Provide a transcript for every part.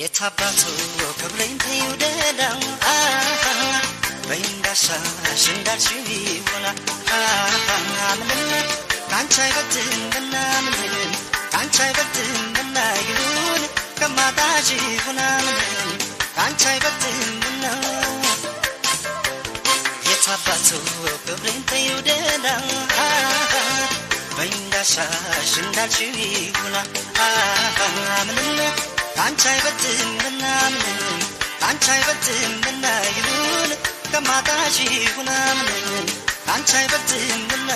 የታባቱ ክብሬን ተይውደዳው በእንዳሻ ሽንዳልሽው ይሆና ምንም ካንቺ አይበልጥምና ምንም ካንቺ አይበልጥምና ይሁን ከማጣሽ ይሆና ምንም ካንቺ አይበልጥምና የታባቱ ክብሬን ተይውደዳው በእንዳሻ ሽንዳልሽው ይሆና ምንም ካንቺ አይበልጥምና ምንም ካንቺ አይበልጥምና ይሁን ከማጣሽ ይሁን ምንም ካንቺ አይበልጥምና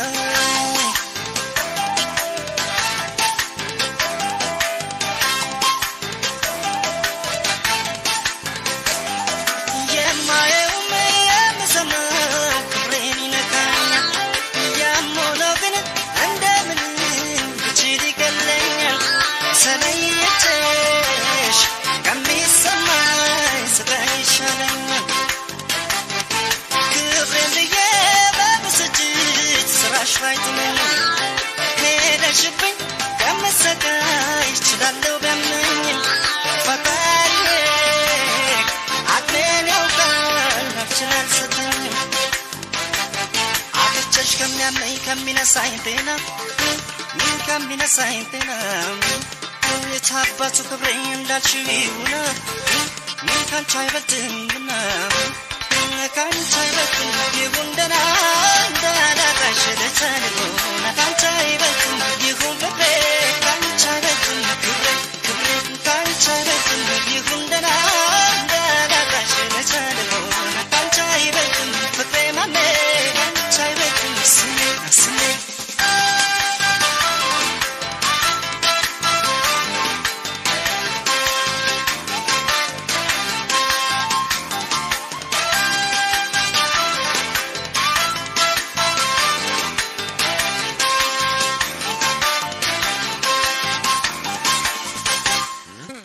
Fighting head and shipping come a sakai chidallo bammin fatari atmen yokan afchan satin achash kamya mai kamina saintena min kamina saintena yetabatu kabrain dalchiuna min kan chai batinna kan chai batin yundana dana kashde chalo na kan chai batin yundana kan chai batin kubre kan chai batin yundana dana kashde chalo na kan chai batin fatema me kan chai batin sne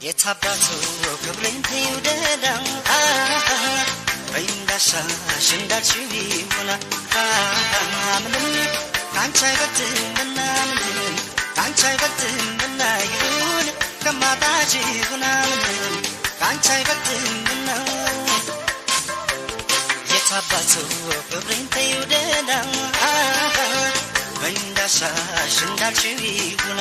የታባቱ ክብሬን ተይውደዳው በእንዳሻ ሽንዳልሽው ይሆና ምንም ካንቺ አይበልጥምና ምንም ካንቺ አይበልጥምና ይሁን ከማጣሽ ይሁን ምንም ካንቺ አይበልጥምና የታባቱ ክብሬን ተይውደዳው በእንዳሻ ሽንዳልሽው ይሆና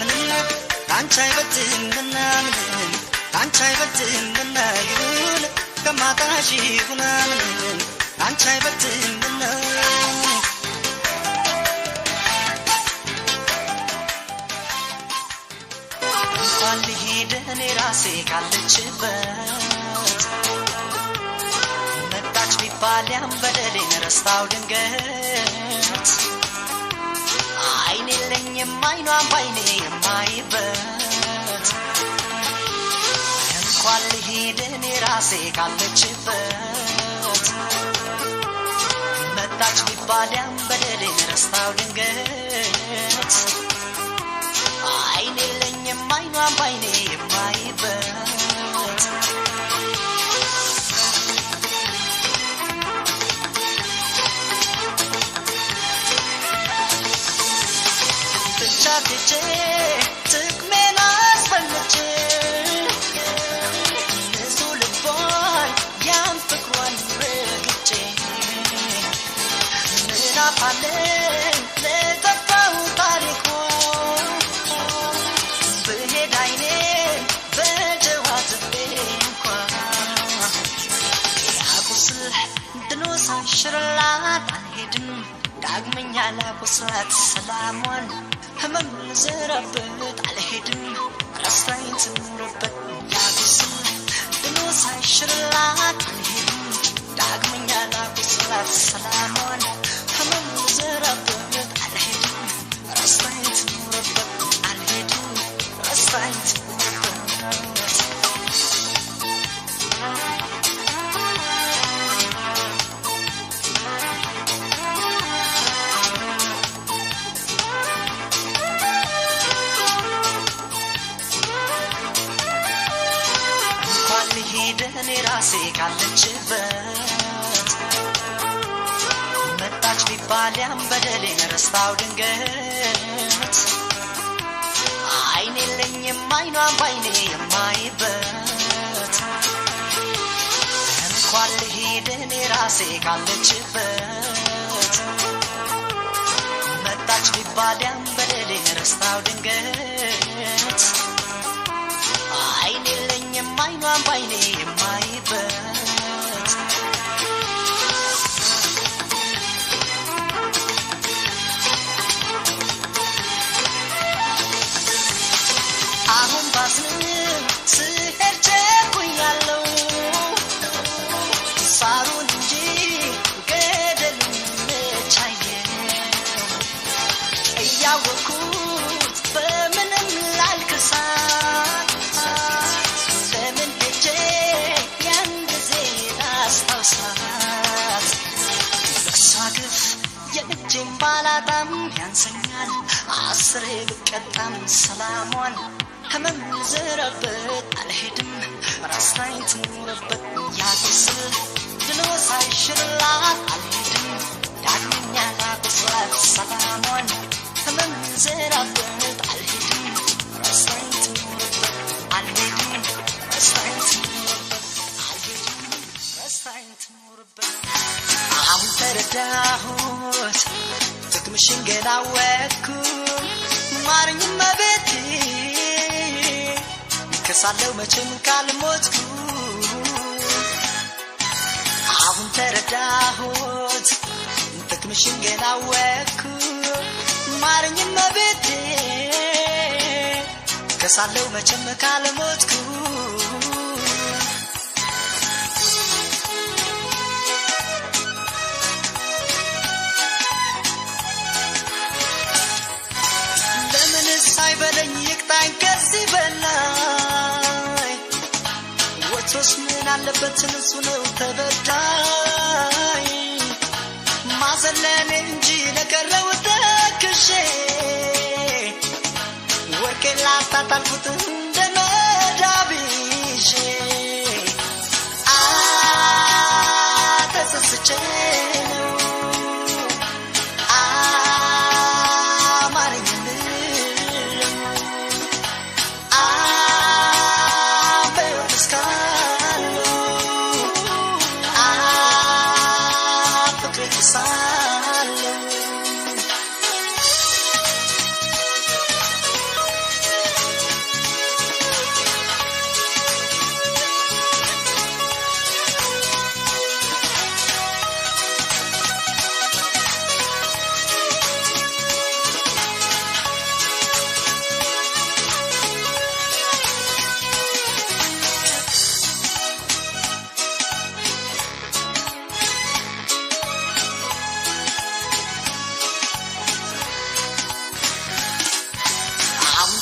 ምንም ካንቺ አይበልጥምና ምንም ካንቺ አይበልጥምና ይሁን ከማጣሽ ይሁን ምንም ካንቺ አይበልጥምና እንኳን ልሂድ እኔ ራሴ ካለችበት መጣች ቢባል ያን በደሌን ረስታው ድንገት አይኔ የለኝም አይኗን ባይኔ የማይበት እንኳን ልሂድ እኔ ራሴ ካለችበት መጣች ቢባል ያን በደሌን ረስታው ድንገት አይኔ የለኝም አይኗን ባይኔ የማይበት ብቻ ጥቅሜን አስፈልጬ ንጹ ልቧን ያን ፍቅሯን ረግጬ ምን አፋለኝ ለጠፋው ታሪኳ ብሄድ አይኔን በጀዋት እንኳ ያቁስል ድኖ ሳይሽርላት አልሄድም ዳግመኛ ላቁስላት ሰላሟን ህመም ልዘራበት አልሄድም ረስታኝ ትኑርበት ያቁስል ድኖ ሳይሽርላት አልሄድም ዳግመኛ ላቁስላት ሰላሟን ህመም ልዘራበት አልሄድም ረስታኝ ትኑርበት አልሄድም ረስታኝ ትኑርበት እኔ ራሴ ካለችበት መጣች ቢባል ያን በደሌን ረስታው ድንገት አይኔ የለኝም አይኗን ባይኔ የማይበት እንኳን ልሂድ እኔ ራሴ ካለችበት መጣች ቢባል ያንበለሌ ረስታው ድንገት አይኔ የለኝም አይኗን ባይኔ የማይበት አሁን ባዝንም ስሄድ ቸኩያለሁ ሳሩን እንጂ ገደሉን ቻየው እያወኩት በምንም ላልከሳት ለምን ሄጄ ያን ጊዜ ላስታውሳት በእሷ ግፍ የእጄን ባላጣም ያንሰኛል አስሬ ብቀጣም ሰላሟን ህመም ልዘራበት አልሄድም ራስላይ ትኑርበት ያቁስል ድሎ ሳይሽርላት አልሄድም ዳግመኛ ላቁስላት ሰላሟን ህመም ልዘራበት አልሄድም ራስላይ ትኑርበት አልሄድም ራስላይ ትኑርበት አልሄድም ራስላይ ትኑርበት አሁን ተረዳሁት ጥቅምሽን ገና ወኩ ማርኝ መቤቴ ከሳለው መቼም ካልሞትኩ አሁን ተረዳሁት ጥቅምሽን ገና ወኩ ማርኝ መቤቴ ከሳለው መቼም ካልሞትኩ ሳይበለኝ ይቅጣኝ ከዚህ በላይ ወትሮስ ምን አለበት ንጹህ ነው ተበዳይ ማዘለኔ እንጂ ለቀረው ተክሼ ወርቄን ላታጣልኩት እንደ መዳብ ይዤ ተጸጽቼ ነው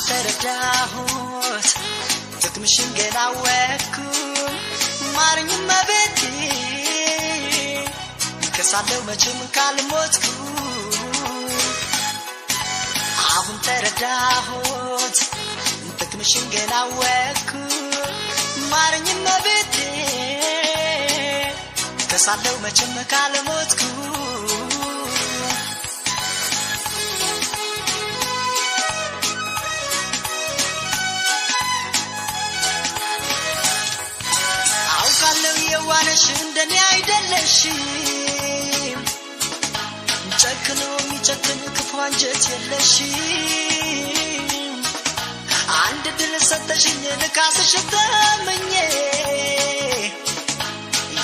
ተረዳሁት ጥቅምሽን ገና ወኩ ማርኝ መቤቴ ከሳለው መቼም ካልሞትኩ አሁን ተረዳሁት ጥቅምሽን ገና ወኩ ማርኝ መቤቴ ከሳለው መቼም ካልሞትኩ የዋነሽ እንደኔ አይደለሽም ጨክኖ የሚጨክን ክፉ አንጀት የለሽም አንድ ድል ሰጠሽኝ ልካስሽ ተመኘ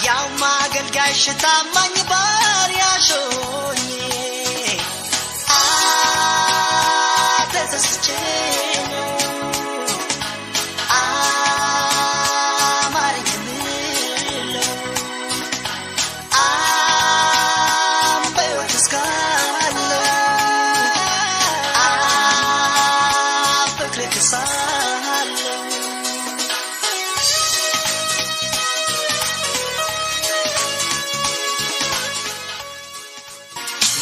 ያው ማገልጋይሽ ታማኝ ባሪያሽ ሆኜ ተጸጽቼ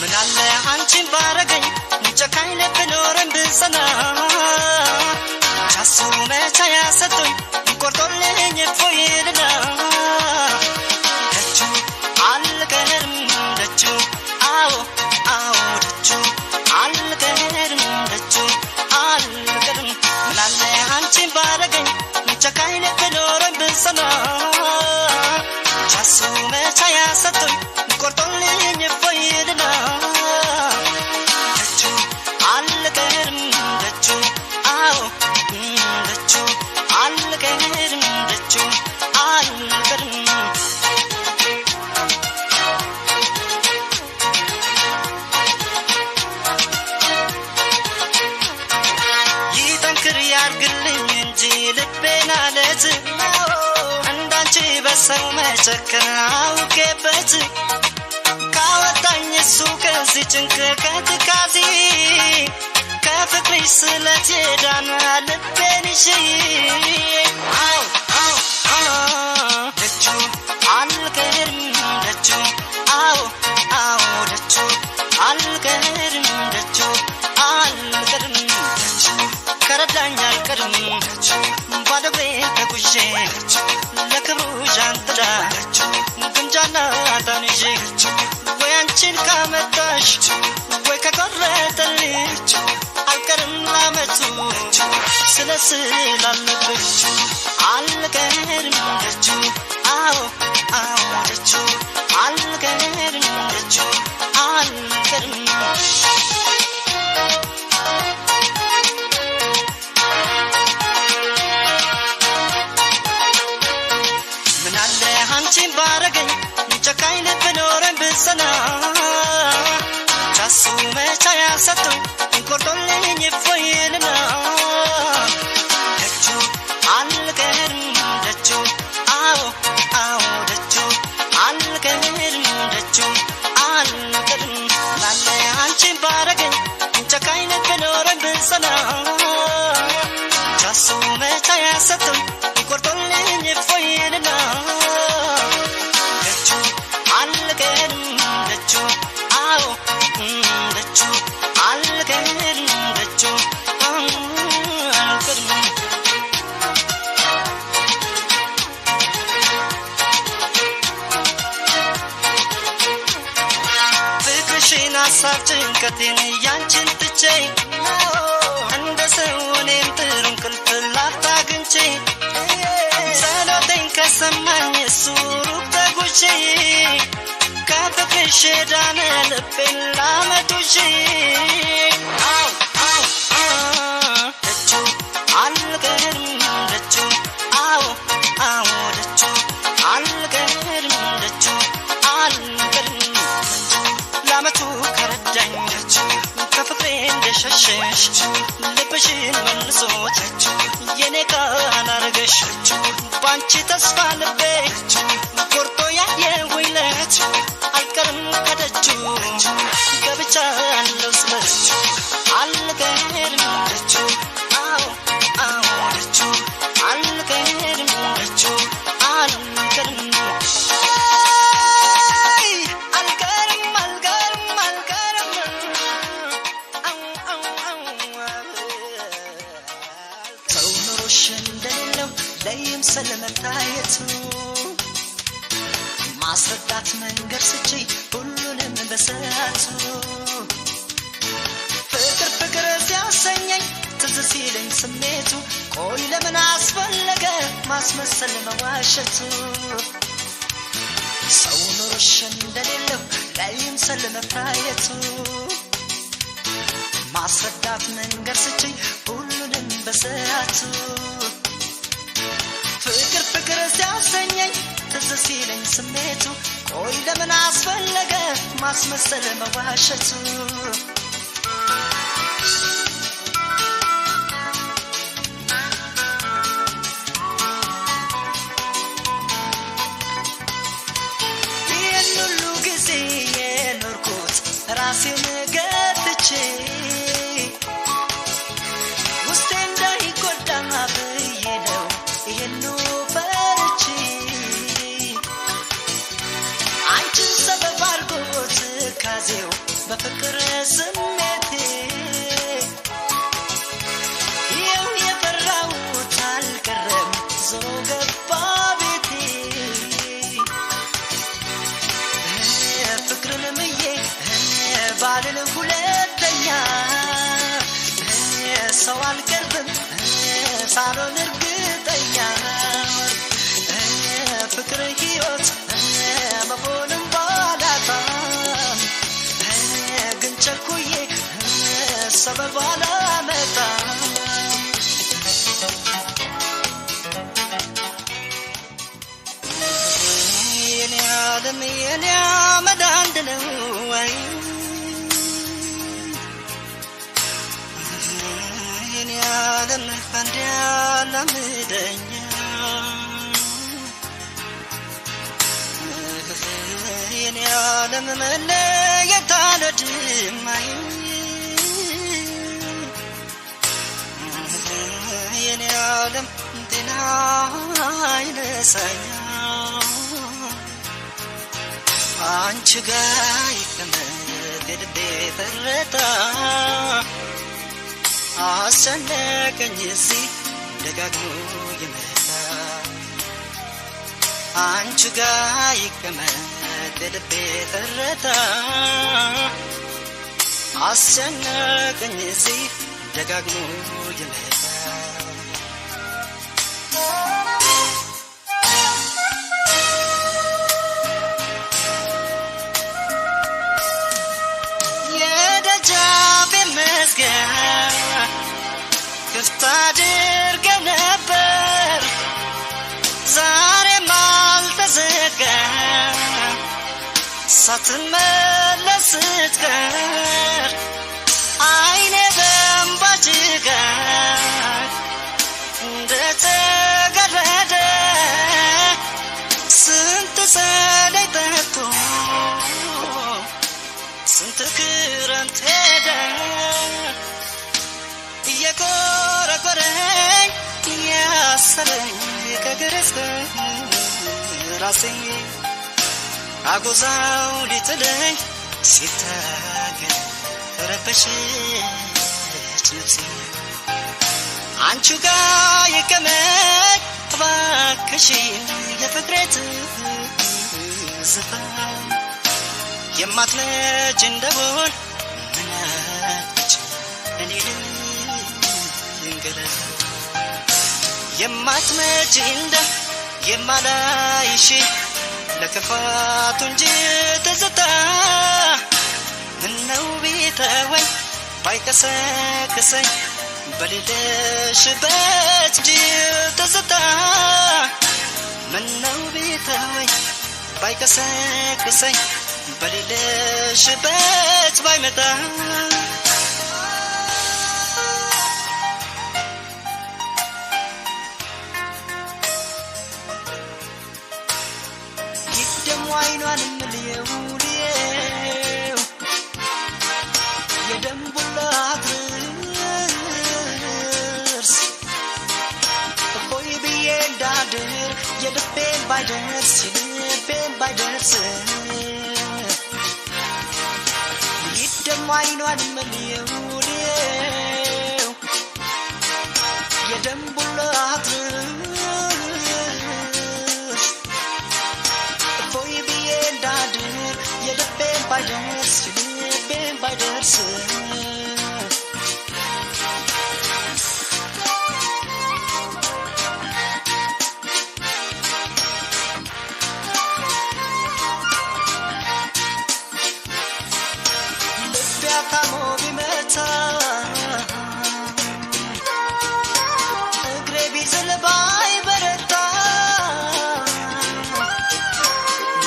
ምናለ አንቺን ባረገኝ ጨካኝ ልብ ኖረን ብጸና ቻሱ መቻ ያሰጡኝ ቆርጦልኝ እፎይልና ደጁ አልቀርም ደጁ አዎ አዎ ደጁ አልቀርም ደጁ አልቀርም ምናለ አንቺን ባረገኝ በሰና ቻሱ መቻያ ሰጥቶኝ ቆርጦልኝ ፈይድና ደጁ አልቀርም ደጁ አዎ ደጁ አልቀርም ደጁ አልቀርም ይጠንክር ያርግልኝ እንጂ ልቤና ለዝ እንዳንቺ በሰው መጨከን አውቄበት ካወጣኝ እሱ ከዚህ ጭንቅ ከትካዜ ከፍቅርሽ ስለት የዳነ ልቤን ይዤ አው አው ደጁ አልቀርም ደጁ አው አው ደጁ አልቀርም ደጁ አልቀርም ደጁ ከረዳኝ አልቀርም ደጁ ባደብሬ ተጉዤ ለክብሩ ዣንጥላ ግምጃና ታንዤ ወይ አንቺን ካመጣሽ ወይ ከቆረጠልሽ አልቀርም ላመቱ ስለስላለብሽ አልቀርም ደጁ አዎ አዎ ደጁ አልቀርም ደጁ አልቀርም ምናለ አንቺን ባረገኝ ጨካኝ ልብ ኖረኝ ብጸና ቻሱ መቻያ ሰጥቶኝ ቆርጦልኝ ፈይልና ደጁ አልቀርም ደጁ አዎ አዎ ደጁ አልቀርም ደጁ አልቀርም ምናለ አንቺን ባረገኝ ጨካኝ ልብ ኖረኝ ብጸና ቻሱ መቻያ ሰጥቶኝ ቆርጦልኝ ፈይልና ደጁ አልቀርም ደጁ አዎ ደጁ አልቀርም ደጁ አልቀርም ፍቅርሽን ሀሳብ ጭንቀቴን ያንቺን ትቼ እንደ ሰው እኔም ጥሩ እንቅልፍ ላፍታ አግኝቼ ጸሎቴን ከሰማኝ እሱ ሩቅ ተጉዤ ከፍቅርሽ የዳነ ልቤን ላመጡሽ አው አው ደጁ አልቀርም ደጁ አዎ አዎ ደጁ አልቀርም ደጁ አልቀርም ላመቱ ከረዳኝ ደጁ ከፍቅሬ እንደሸሸሽ ልብሽን መልሶት የኔ ካላረገሽ ባንቺ ተስፋ ልቤ ቆርጦ ያየሁኝ ለት አልቀርም ከደጁ ገብቻለሁ ስለች አልቀርም ደጁ አዎ አዎ ደጁ አልቀርም ደጁ አልቀርም አልቀርም አልቀርም አልቀርም ሰው ኑሮሽ እንደሌለው ለይምሰል መታየቱ ማስረዳት መንገድ ስጪ ሁሉንም በሰዓቱ ፍቅር ፍቅር ሲያሰኘኝ ትዝ ሲለኝ ስሜቱ ቆይ ለምን አስፈለገ ማስመሰል መዋሸቱ ሰው ኑሮሽ እንደሌለው ለይምሰል መታየቱ ማስረዳት መንገድ ስጪ ሁሉንም በሰዓቱ ፍቅር ፍቅር ሲያሰኘኝ ትዝ ሲለኝ ስሜቱ ቆይ ለምን አስፈለገ ማስመሰል መዋሸቱ ይህን ሁሉ ጊዜ የኖርኩት ራሴን ገትቼ ውስጤ እንዳይጎዳ ብዬ ነው ይህኑ ፈርቼ አንቺን ሰበብ አድርጎት ካዜው በፍቅር ስሜቴ ይኸው የፈራሁት አልቀረም ዞሮ ገባ ቤቴ ፍቅርን ምዬ ባልን ሁለተኛ ሰው አልቀርብም ሳሎን እርግጠኛ ባላመጣ የኔ መዳንድ ነው ወይ የኔ ዓለም አንዲያላ ምደኛ የኔ ዓለም መለየት አልወድማይ የኔ ዓለም ጤና አይነሳኛ አንቺ ጋር ይቀመጥ ልቤ ፈረታ አሰነቀኝ እዚህ ደጋግሞ ይመጣ አንቺ ጋር ይቀመጥ ልቤ ፈረታ አሰነቀኝ እዚህ ደጋግሞ ይመጣ ክፍት አድርገህ ነበር ዛሬም አልተዘጋም ሳትመለስ ስትቀር አይኔ በእንባ ጭጋግ እንደተጋረደ ስንት ጸደይ ጠጥቶ ስንት ክረምት ሄደ የኮረኮረኝ ያሰረኝ ከእግር እስከ ራሴ አጎዛው ሊጥለኝ ሲታገል ረበሸች ነፍሴ አንቺ ጋር ይቀመጥ እባክሽን የፍቅሬ ትዝታ የማትመጭ እንደሆን ምናች እኔ የማትመጪ እንደ የማላይሽ ለክፋቱ እንጂ ትዝታ ምነው ቢተወኝ ባይቀሰቅሰኝ በሌለሽበት እንጂ ትዝታ ምነው ቢተወኝ ባይቀሰቅሰኝ በሌለሽበት ባይመጣ አይኗን ምልየው የደንቡላት ርስ ቆይ ብዬ እንዳድር የልቤን ባይደርስ ይደሞ አይኗን ምልየው የደንቡላት ባይደርስ ልቤ ታሞ ቢመታ እግሬ ቢዝል ባይበረታ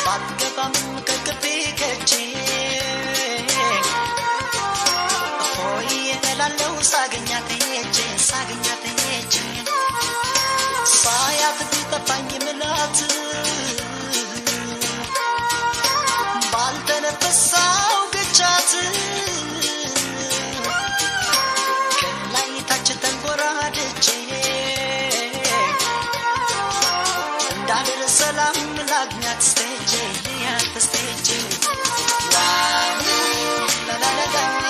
ባትገባም ከቅቤ ከቼ ላለው ሳገኛት ሄጄ ሳያት ቢጠፋኝ ምላት ባልተነፈሳው ግቻት ከላይ ታች ተንጎራድቼ እንዳልር ሰላም ላግኛት ስቴጄ ላላላላ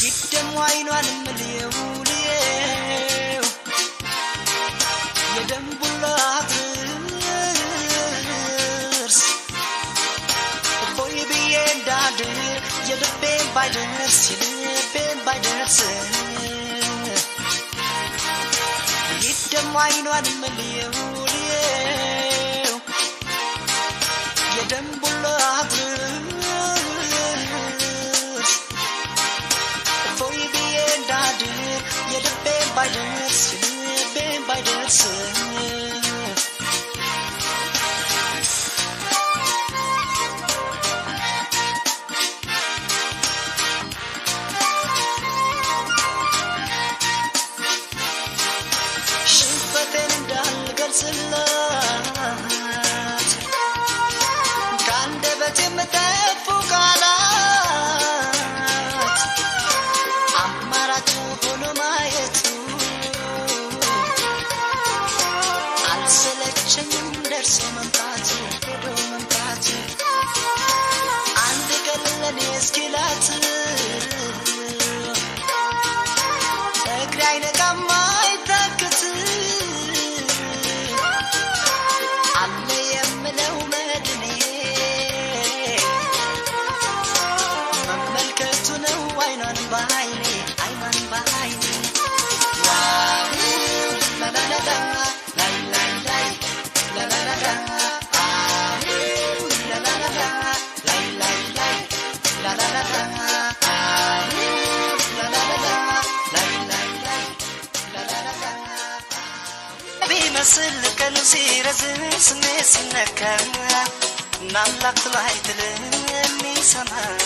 ይደሞ አይኗን ምልየው የደንቡላት ርስ ቆይ ብዬ ባይደርስ ልቤን ባይደርስ ይደማ አይኗን መልየው የደንቡላ አድርስ ፎይ ብዬ እንዳድር የልቤን ባይደርስ ልቤን ባይደርስ ሽንፈቴን እንዳልገልጽላት ከአንደበቴ የምጠፉ ቃላት አማራጭ ሆኖ ማየቱ አልሰለቸኝም ደርሶ መምጣት ሄዶ መምጣት አንድ ቀን ለኔ እስኪላት እግሬ አይነቃም አይታክት አለ የምለው መድኔ መመልከቱ ነው አይኗን በዓይኔ አይኗን በዓይኔ ዋው ላላላላ ላይ ላይ ላይ ላላላላ ላላላላ ላይ ላይ ላይ ላላላላ ቢመስል ቀኑ ሲረዝም ስሜት ሲነካ ናምላክ ላይ ትልም የሚሰማል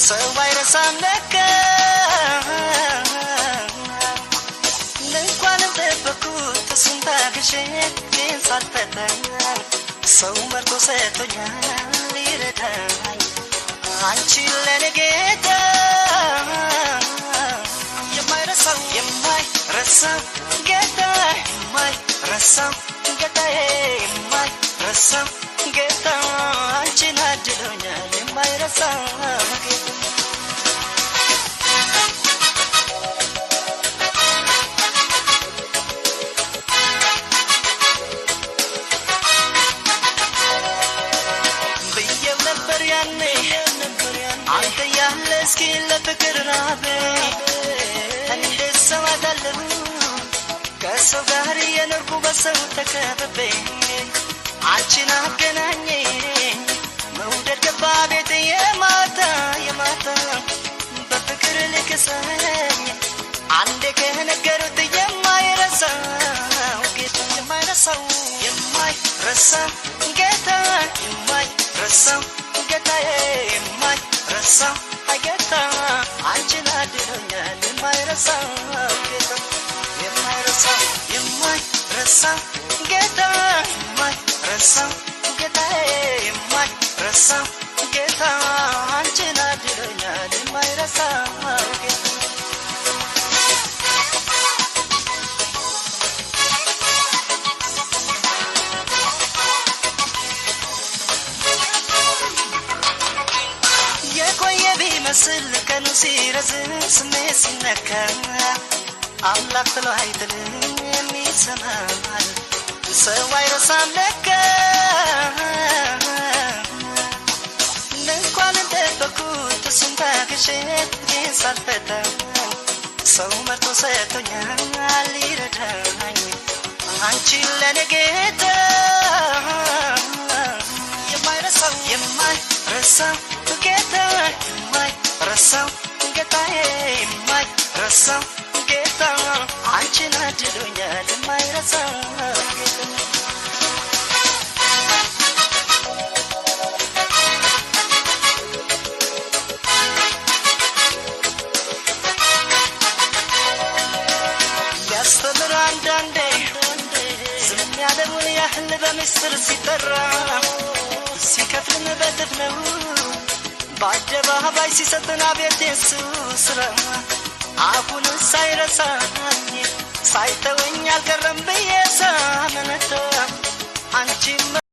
ሰው አይረሳም ለካ እንኳንም ጠበኩት እሱን ታግሼ ግን ሳልፈተን ሰው መርጦ ሰጥቶኛል ይረዳኝ አንቺን ለኔ ጌታ የማይረሳው የማይረሳው ጌታ የማይረሳው ጌታዬ የማይረሳው ጌታ አንቺን አድሎኛል የማይረሳው ጌታ ብዬው ነበር ያኔ አንተ ያለ እስኪ ለፍቅር ራቤ እንዴት ሰው አዳለሁ ከሰው ጋር የኖርኩ በሰው ተከብቤ አንቺን አገናኘኝ መውደድ ገባ ቤት የማታ የማታ በፍቅር ልክሰኝ አንዴ ከነገሩት የማይረሳው ጌታ የማይረሳው የማይረሳው ጌታ የማይረሳው ጌታዬ የማይረሳው ጌታ አንቺን አድሎኛል የማይረሳው ጌታ የማይረሳው የማይረሳው ጌታ የማይረሳው ጌታዬ የማይረሳው ጌታ አንቺን አድሎኛል የማይረሳው ጌታ የቆየ ቢመስል ቀኑ ሲረዝም ስሜት ሲነካ አምላክ ጥሎ አይጥልም የሚሰማል ሰው አይረሳም ለካ እንኳን ጠበኩት እሱን ታግሼ ግን ሳልፈተን ሰው መርጦ ሰጥቶኛል ይረዳኝ አንቺን ለኔ ጌታ የማይረሳው የማይረሳው ጌታ የማይረሳው ጌታዬ የማይረሳው ጌታ አንቺን አድሎኛል የማይረሳው ጌታ ያስተምር አንዳንዴ ዝም ያለውን ያህል በምስጢር ሲጠራ ሲከፍልን በጥፍ ነው በአደባባይ ሲሰጥን አቤት የሱ ስራ አሁን ሳይረሳኝ ሳይተወኝ አልቀረም ብዬ ሳመነታ አንቺ